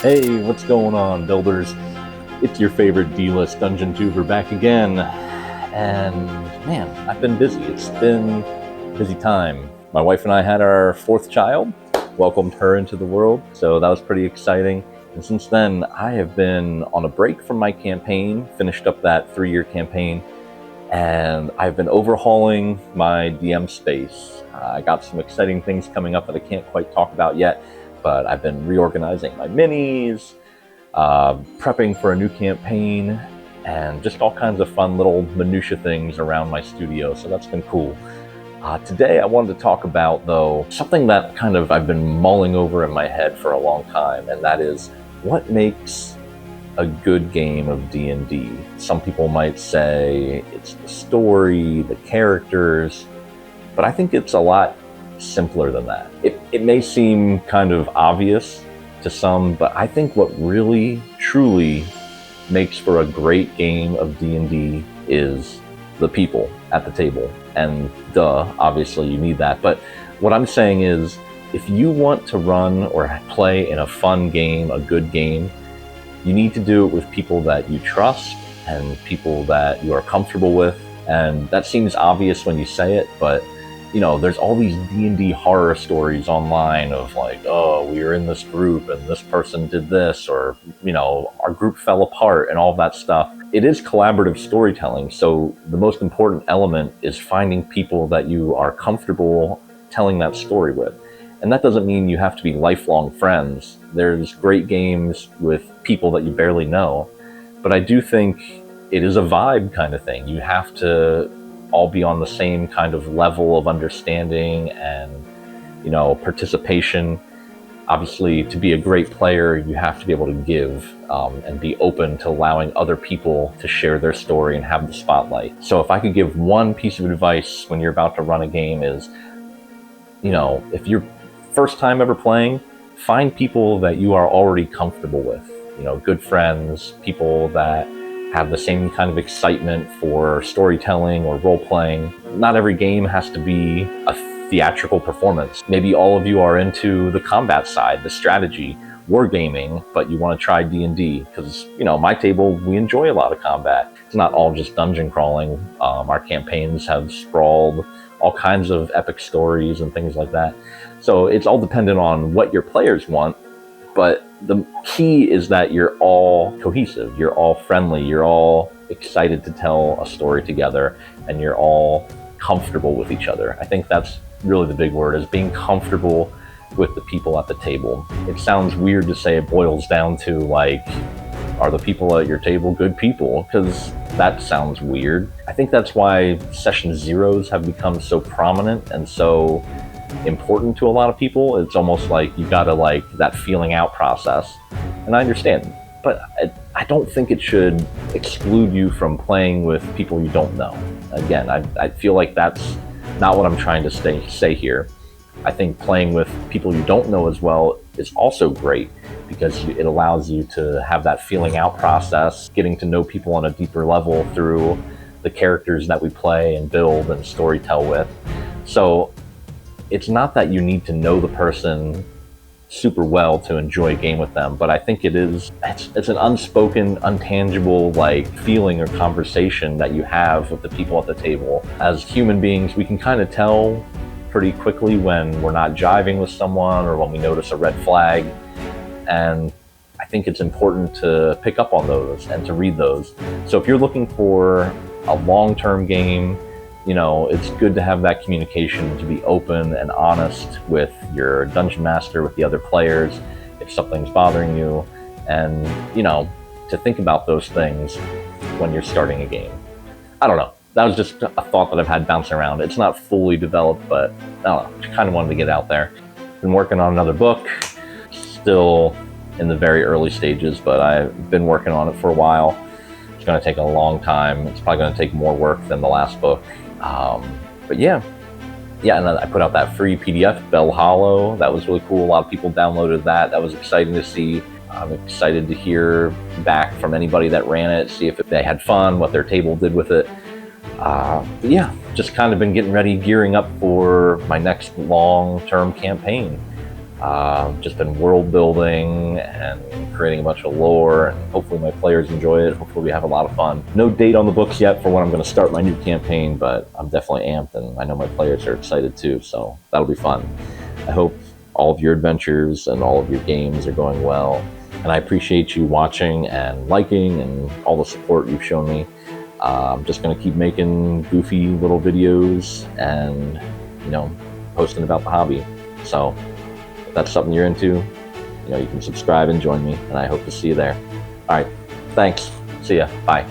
Hey, what's going on, builders? It's your favorite D-list dungeon tuber back again. And man, I've been busy. It's been a busy time. My wife and I had our fourth child, welcomed her into the world, so that was pretty exciting. And since then, I have been on a break from my campaign, finished up that 3-year campaign, and I've been overhauling my DM space. I got some exciting things coming up that I can't quite talk about yet, but I've been reorganizing my minis, prepping for a new campaign, and just all kinds of fun little minutia things around my studio, so that's been cool. Today I wanted to talk about, though, something that kind of I've been mulling over in my head for a long time, and that is what makes a good game of D&D. Some people might say it's the story, the characters, but I think it's a lot simpler than that. It may seem kind of obvious to some, but I think what really, truly makes for a great game of D&D is the people at the table. And obviously you need that. But what I'm saying is, if you want to run or play in a fun game, a good game, you need to do it with people that you trust and people that you are comfortable with. And that seems obvious when you say it, but you know, there's all these D&D horror stories online of like, oh, we were in this group and this person did this, or, you know, our group fell apart and all that stuff. It is collaborative storytelling, so the most important element is finding people that you are comfortable telling that story with. And that doesn't mean you have to be lifelong friends. There's great games with people that you barely know, but I do think it is a vibe kind of thing. You have to all be on the same kind of level of understanding and, you know, participation. Obviously, to be a great player, you have to be able to give and be open to allowing other people to share their story and have the spotlight. So if I could give one piece of advice when you're about to run a game is, you know, if you're first time ever playing, find people that you are already comfortable with. You know, good friends, people that have the same kind of excitement for storytelling or role-playing. Not every game has to be a theatrical performance. Maybe all of you are into the combat side, the strategy, wargaming, but you want to try D&D, because, you know, my table, we enjoy a lot of combat. It's not all just dungeon crawling. Our campaigns have sprawled all kinds of epic stories and things like that. So it's all dependent on what your players want, but the key is that you're all cohesive, you're all friendly, you're all excited to tell a story together, and you're all comfortable with each other. I think that's really the big word, is being comfortable with the people at the table. It sounds weird to say it boils down to, like, are the people at your table good people? Because that sounds weird. I think that's why session zeros have become so prominent and so important to a lot of people. It's almost like you gotta, like, that feeling out process. And I understand, but I don't think it should exclude you from playing with people you don't know. Again, I feel like that's not what I'm trying to say here. I think playing with people you don't know as well is also great, because it allows you to have that feeling out process, getting to know people on a deeper level through the characters that we play and build and storytell with. So it's not that you need to know the person super well to enjoy a game with them, but I think it's an unspoken, untangible, like, feeling or conversation that you have with the people at the table. As human beings, we can kind of tell pretty quickly when we're not jiving with someone or when we notice a red flag, and I think it's important to pick up on those and to read those. So if you're looking for a long-term game, you know, it's good to have that communication, to be open and honest with your dungeon master, with the other players, if something's bothering you, and, you know, to think about those things when you're starting a game. I don't know. That was just a thought that I've had bouncing around. It's not fully developed, but I don't know, just kind of wanted to get out there. Been working on another book, still in the very early stages, but I've been working on it for a while. It's going to take a long time. It's probably going to take more work than the last book. But yeah, and then I put out that free PDF, Bell Hollow. That was really cool. A lot of people downloaded that. That was exciting to see. I'm excited to hear back from anybody that ran it, see if they had fun, what their table did with it. But yeah, just kind of been getting ready, gearing up for my next long-term campaign. Just been world building and creating a bunch of lore, and hopefully my players enjoy it. Hopefully we have a lot of fun. No date on the books yet for when I'm going to start my new campaign, but I'm definitely amped, and I know my players are excited too, so that'll be fun. I hope all of your adventures and all of your games are going well, and I appreciate you watching and liking and all the support you've shown me. I'm just going to keep making goofy little videos and, you know, posting about the hobby. So if that's something you're into, you know, you can subscribe and join me, and I hope to see you there. All right, thanks. See ya. Bye.